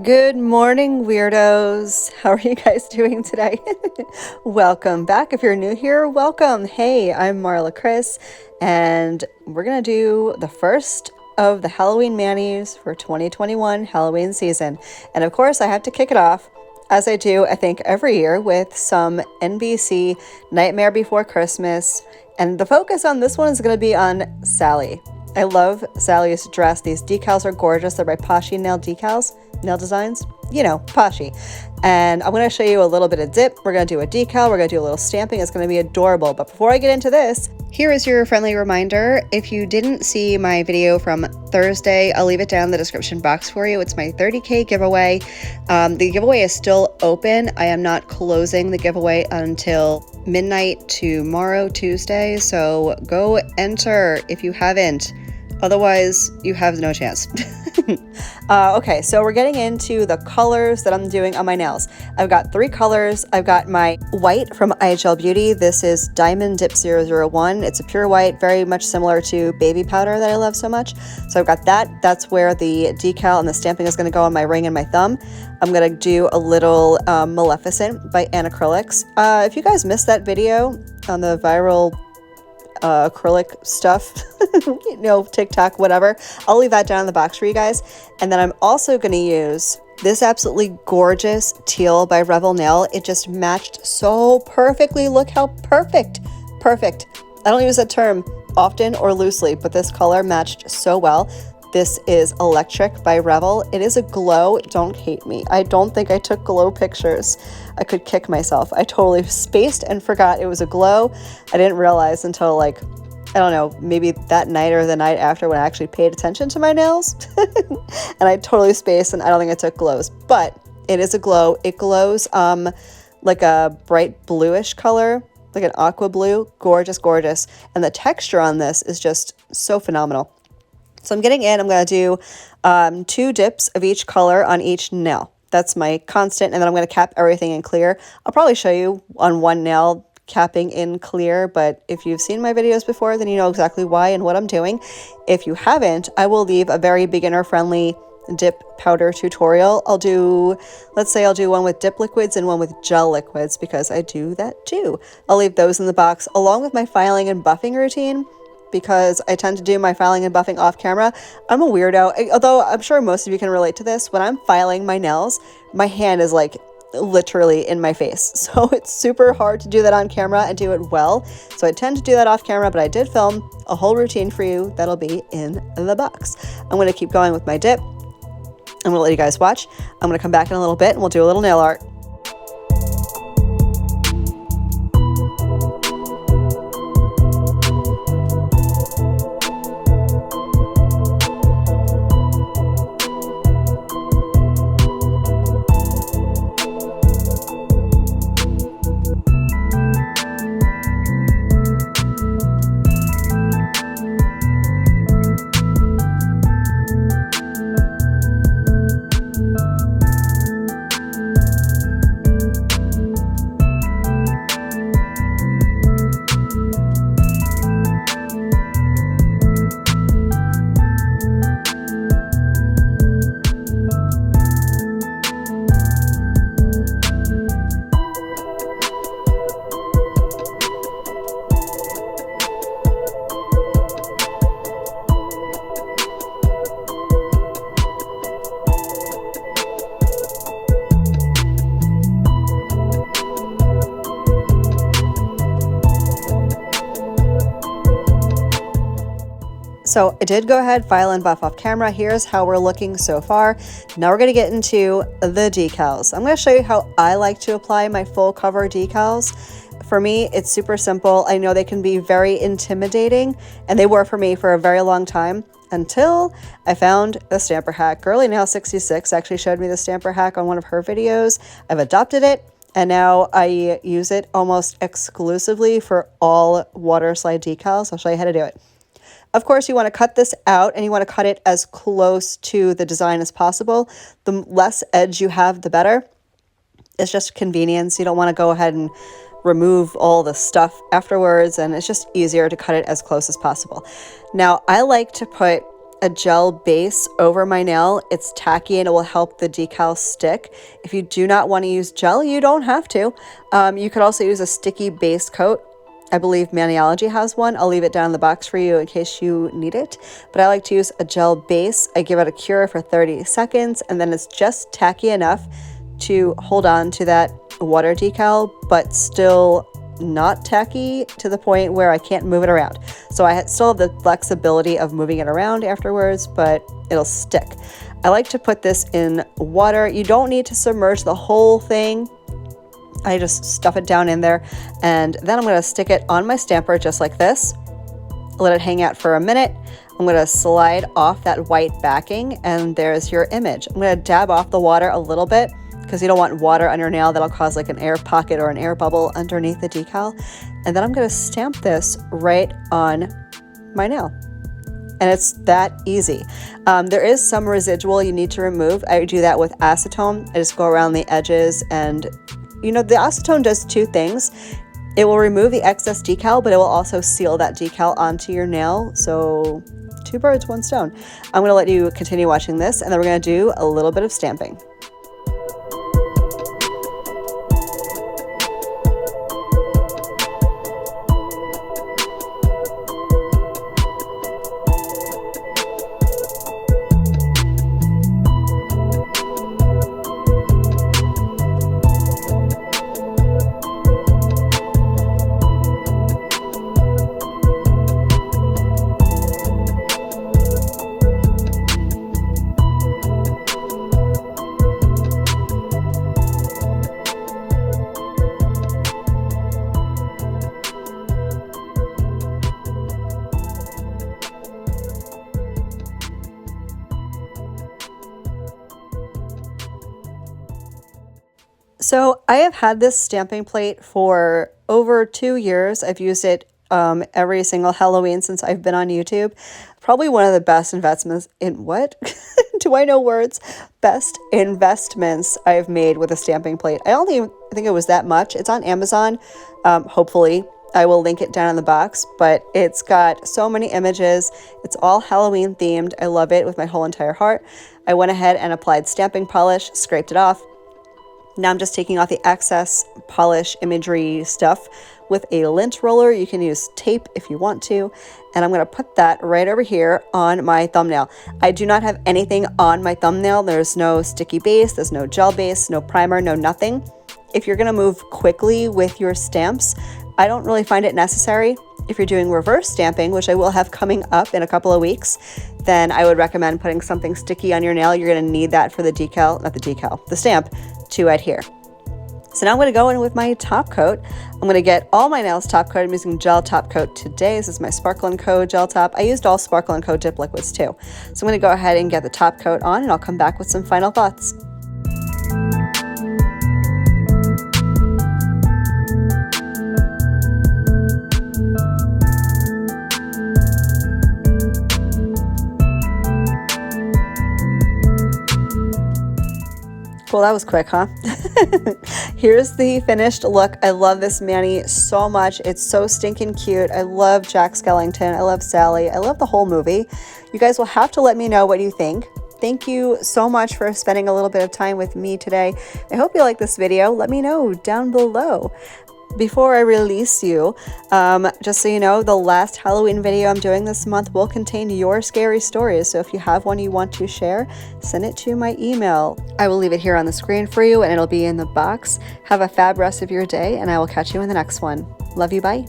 Good morning, weirdos. How are you guys doing today? Welcome back. If you're new here, welcome. Hey, I'm Marla Chris, and we're going to do the first of the Halloween manis for 2021 Halloween season. And of course, I have to kick it off, as I do, I think, every year with some NBC Nightmare Before Christmas. And the focus on this one is going to be on Sally. I love Sally's dress. These decals are gorgeous. They're by Poshy nail designs, you know, Poshy. And I'm going to show you a little bit of dip. We're going to do a decal. We're going to do a little stamping. It's going to be adorable. But before I get into this, here is your friendly reminder. If you didn't see my video from Thursday, I'll leave it down in the description box for you. It's my 30K giveaway. The giveaway is still open. I am not closing the giveaway until midnight tomorrow, Tuesday. So go enter if you haven't. Otherwise, you have no chance. Okay, so we're getting into the colors that I'm doing on my nails. I've got 3 colors. I've got my white from iGel Beauty. This is Diamond Dip 001. It's a pure white, very much similar to baby powder that I love so much. So I've got that. That's where the decal and the stamping is going to go on my ring and my thumb. I'm going to do a little Maleficent by Anacrylics. If you guys missed that video on the viral acrylic stuff, you know, TikTok, whatever, I'll leave that down in the box for you guys. And then I'm also going to use this absolutely gorgeous teal by Revel nail. It just matched so perfectly. Look how perfect. I don't use that term often or loosely, but this color matched so well. This is Electric by Revel. It is a glow. Don't hate me. I don't think I took glow pictures. I could kick myself. I totally spaced and forgot it was a glow. I didn't realize until, like, I don't know, maybe that night or the night after when I actually paid attention to my nails. And I totally spaced, and I don't think I took glows. But it is a glow. It glows like a bright bluish color, like an aqua blue. Gorgeous. And the texture on this is just so phenomenal. So I'm getting in, I'm going to do 2 dips of each color on each nail. That's my constant, and then I'm going to cap everything in clear. I'll probably show you on one nail capping in clear, but if you've seen my videos before, then you know exactly why and what I'm doing. If you haven't, I will leave a very beginner-friendly dip powder tutorial. Let's say I'll do one with dip liquids and one with gel liquids, because I do that too. I'll leave those in the box, along with my filing and buffing routine, because I tend to do my filing and buffing off camera. I'm a weirdo, although I'm sure most of you can relate to this. When I'm filing my nails, my hand is like literally in my face. So it's super hard to do that on camera and do it well. So I tend to do that off camera, but I did film a whole routine for you that'll be in the box. I'm going to keep going with my dip. I'm going to let you guys watch. I'm going to come back in a little bit and we'll do a little nail art. So I did go ahead, file and buff off camera. Here's how we're looking so far. Now we're going to get into the decals. I'm going to show you how I like to apply my full cover decals. For me, it's super simple. I know they can be very intimidating, and they were for me for a very long time, until I found the stamper hack. Girly Nail 66 actually showed me the stamper hack on one of her videos. I've adopted it, and now I use it almost exclusively for all water slide decals. I'll show you how to do it. Of course, you want to cut this out, and you want to cut it as close to the design as possible. The less edge you have, the better. It's just convenience. You don't want to go ahead and remove all the stuff afterwards, and it's just easier to cut it as close as possible. Now, I like to put a gel base over my nail. It's tacky and it will help the decal stick. If you do not want to use gel, you don't have to. You could also use a sticky base coat. I believe Maniology has one. I'll leave it down in the box for you in case you need it. But I like to use a gel base. I give it a cure for 30 seconds, and then it's just tacky enough to hold on to that water decal, but still not tacky to the point where I can't move it around. So I still have the flexibility of moving it around afterwards, but it'll stick. I like to put this in water. You don't need to submerge the whole thing. I just stuff it down in there, and then I'm going to stick it on my stamper just like this. Let it hang out for a minute. I'm going to slide off that white backing, and there's your image. I'm going to dab off the water a little bit because you don't want water on your nail. That'll cause like an air pocket or an air bubble underneath the decal. And then I'm going to stamp this right on my nail. And it's that easy. There is some residual you need to remove. I do that with acetone. I just go around the edges, and you know, the acetone does two things. It will remove the excess decal, but it will also seal that decal onto your nail. So 2 birds, 1 stone. I'm going to let you continue watching this, and then we're going to do a little bit of stamping. So I have had this stamping plate for over 2 years. I've used it every single Halloween since I've been on YouTube. Probably one of the best investments in what? Do I know words? Best investments I've made with a stamping plate. I don't even think it was that much. It's on Amazon. Hopefully I will link it down in the box, but it's got so many images. It's all Halloween themed. I love it with my whole entire heart. I went ahead and applied stamping polish, scraped it off. Now I'm just taking off the excess polish imagery stuff with a lint roller. You can use tape if you want to. And I'm going to put that right over here on my thumbnail. I do not have anything on my thumbnail. There's no sticky base, there's no gel base, no primer, no nothing. If you're going to move quickly with your stamps, I don't really find it necessary. If you're doing reverse stamping, which I will have coming up in a couple of weeks, then I would recommend putting something sticky on your nail. You're going to need that for the decal, not the decal, the stamp to adhere. So now I'm going to go in with my top coat. I'm going to get all my nails top coated. I'm using gel top coat today. This is my Sparkle & Co. gel top. I used all Sparkle & Co. dip liquids too. So I'm going to go ahead and get the top coat on, and I'll come back with some final thoughts. Well, that was quick, huh? Here's the finished look. I love this Manny so much. It's so stinking cute. I love Jack Skellington. I love Sally. I love the whole movie. You guys will have to let me know what you think. Thank you so much for spending a little bit of time with me today. I hope you like this video. Let me know down below. Before I release you, just so you know, the last Halloween video I'm doing this month will contain your scary stories. So if you have one you want to share, send it to my email. I will leave it here on the screen for you, and it'll be in the box. Have a fab rest of your day, and I will catch you in the next one. Love you, bye.